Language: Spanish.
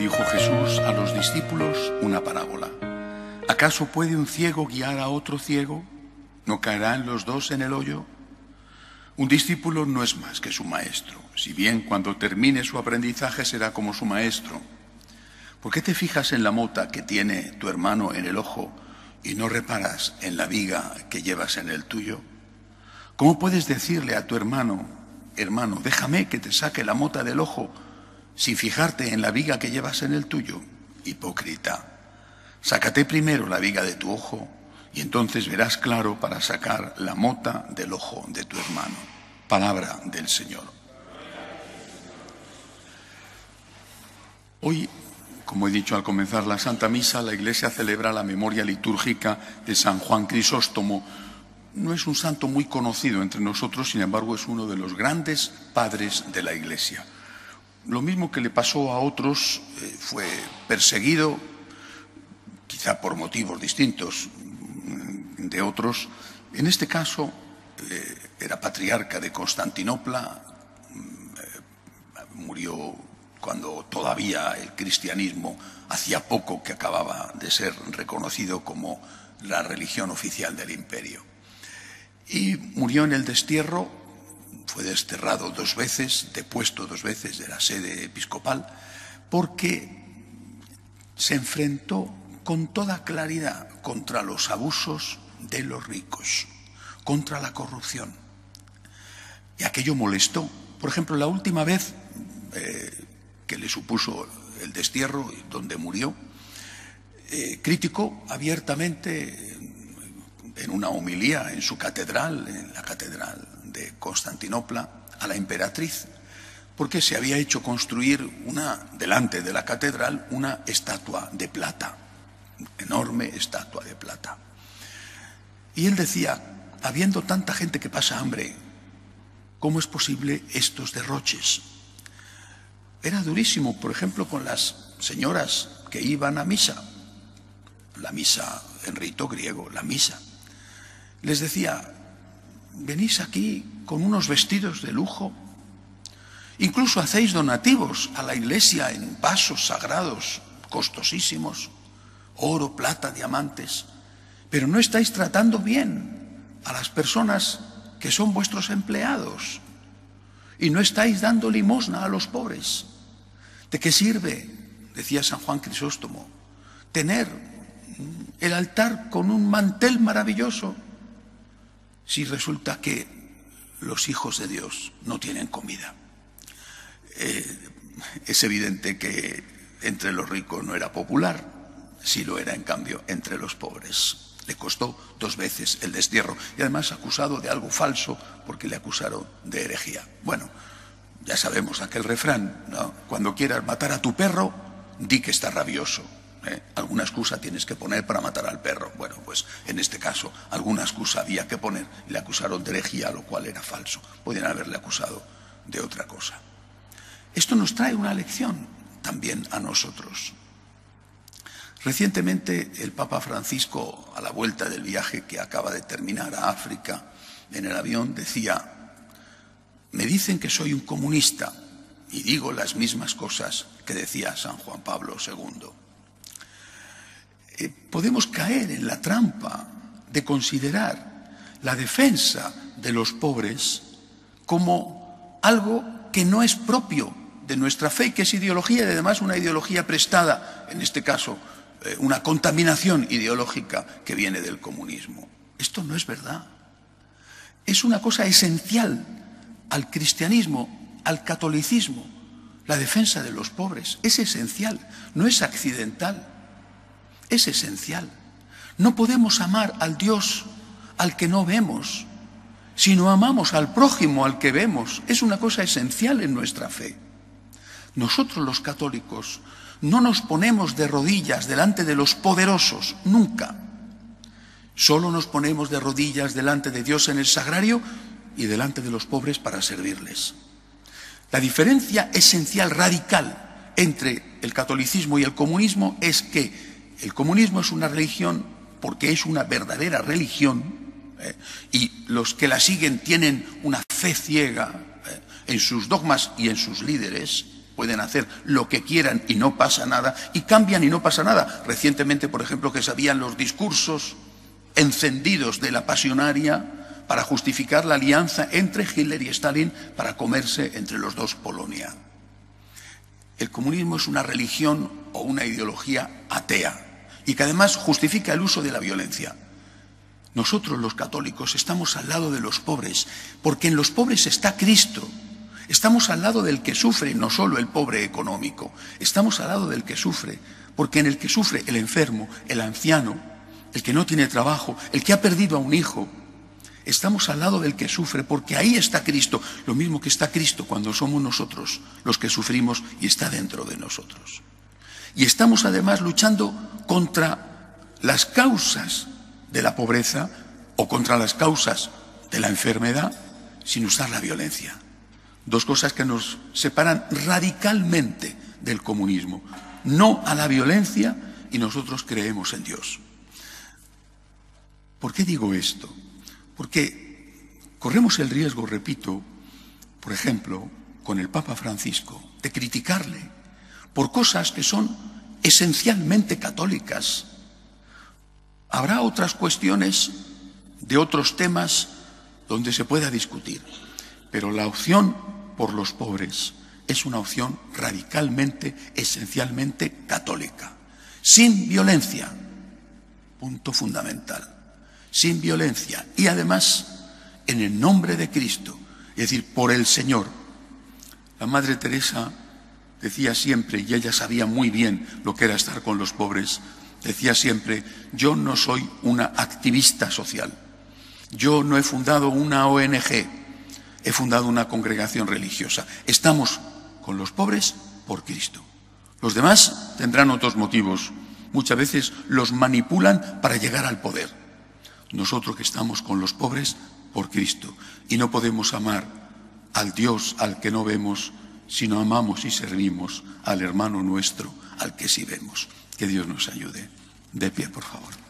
dijo Jesús a los discípulos una parábola. ¿Acaso puede un ciego guiar a otro ciego? ¿No caerán los dos en el hoyo? Un discípulo no es más que su maestro, si bien cuando termine su aprendizaje será como su maestro. ¿Por qué te fijas en la mota que tiene tu hermano en el ojo y no reparas en la viga que llevas en el tuyo? ¿Cómo puedes decirle a tu hermano, déjame que te saque la mota del ojo, sin fijarte en la viga que llevas en el tuyo? Hipócrita, sácate primero la viga de tu ojo y entonces verás claro para sacar la mota del ojo de tu hermano. Palabra del Señor. Hoy, como he dicho al comenzar la Santa Misa, la Iglesia celebra la memoria litúrgica de San Juan Crisóstomo. No es un santo muy conocido entre nosotros, sin embargo es uno de los grandes padres de la Iglesia. Lo mismo que le pasó a otros, fue perseguido, quizá por motivos distintos de otros. En este caso era patriarca de Constantinopla, murió cuando todavía el cristianismo hacía poco que acababa de ser reconocido como la religión oficial del imperio. Y murió en el destierro, fue desterrado 2 veces, depuesto 2 veces de la sede episcopal, porque se enfrentó con toda claridad contra los abusos de los ricos, contra la corrupción. Y aquello molestó. Por ejemplo, la última vez que le supuso el destierro, donde murió, criticó abiertamente en una homilía en su catedral, en la catedral de Constantinopla, a la emperatriz, porque se había hecho construir delante de la catedral una estatua de plata, enorme estatua de plata. Y él decía, habiendo tanta gente que pasa hambre, ¿cómo es posible estos derroches? Era durísimo, por ejemplo, con las señoras que iban a misa, la misa en rito griego, la misa. Les decía, venís aquí con unos vestidos de lujo, incluso hacéis donativos a la iglesia en vasos sagrados costosísimos, oro, plata, diamantes, pero no estáis tratando bien a las personas que son vuestros empleados y no estáis dando limosna a los pobres. ¿De qué sirve, decía San Juan Crisóstomo, tener el altar con un mantel maravilloso si resulta que los hijos de Dios no tienen comida? Es evidente que entre los ricos no era popular, sí lo era en cambio entre los pobres. Le costó 2 veces el destierro y además acusado de algo falso porque le acusaron de herejía. Bueno, ya sabemos aquel refrán, ¿no? Cuando quieras matar a tu perro, di que está rabioso. Alguna excusa tienes que poner para matar al perro. Bueno, pues en este caso alguna excusa había que poner y le acusaron de herejía, lo cual era falso. Podían haberle acusado de otra cosa. Esto nos trae una lección también a nosotros. Recientemente el Papa Francisco, a la vuelta del viaje que acaba de terminar a África, en el avión decía, me dicen que soy un comunista y digo las mismas cosas que decía San Juan Pablo II. Podemos caer en la trampa de considerar la defensa de los pobres como algo que no es propio de nuestra fe, que es ideología y además una ideología prestada, en este caso una contaminación ideológica que viene del comunismo. Esto no es verdad. Es una cosa esencial al cristianismo, al catolicismo. La defensa de los pobres es esencial, no es accidental, es esencial. No podemos amar al Dios al que no vemos, sino amamos al prójimo al que vemos. Es una cosa esencial en nuestra fe. Nosotros los católicos no nos ponemos de rodillas delante de los poderosos, nunca. Solo nos ponemos de rodillas delante de Dios en el sagrario y delante de los pobres para servirles. La diferencia esencial, radical, entre el catolicismo y el comunismo es que el comunismo es una religión porque es una verdadera religión y los que la siguen tienen una fe ciega en sus dogmas y en sus líderes, pueden hacer lo que quieran y no pasa nada, y cambian y no pasa nada. Recientemente, por ejemplo, que se habían los discursos encendidos de la pasionaria para justificar la alianza entre Hitler y Stalin para comerse entre los dos Polonia. El comunismo es una religión o una ideología atea y que además justifica el uso de la violencia. Nosotros los católicos estamos al lado de los pobres, porque en los pobres está Cristo. Estamos al lado del que sufre, no solo el pobre económico, estamos al lado del que sufre, porque en el que sufre el enfermo, el anciano, el que no tiene trabajo, el que ha perdido a un hijo, estamos al lado del que sufre, porque ahí está Cristo, lo mismo que está Cristo cuando somos nosotros los que sufrimos y está dentro de nosotros. Y estamos además luchando contra las causas de la pobreza o contra las causas de la enfermedad sin usar la violencia. Dos cosas que nos separan radicalmente del comunismo. No a la violencia y nosotros creemos en Dios. ¿Por qué digo esto? Porque corremos el riesgo, repito, por ejemplo, con el Papa Francisco, de criticarle por cosas que son esencialmente católicas. Habrá otras cuestiones de otros temas donde se pueda discutir, pero la opción por los pobres es una opción radicalmente, esencialmente católica. Sin violencia, punto fundamental, sin violencia y además en el nombre de Cristo, es decir, por el Señor. La Madre Teresa decía siempre, y ella sabía muy bien lo que era estar con los pobres, decía siempre: yo no soy una activista social, yo no he fundado una ONG, he fundado una congregación religiosa. Estamos con los pobres por Cristo. Los demás tendrán otros motivos, muchas veces los manipulan para llegar al poder. Nosotros que estamos con los pobres por Cristo, y no podemos amar al Dios al que no vemos, sino amamos y servimos al hermano nuestro al que sí vemos. Que Dios nos ayude. De pie, por favor.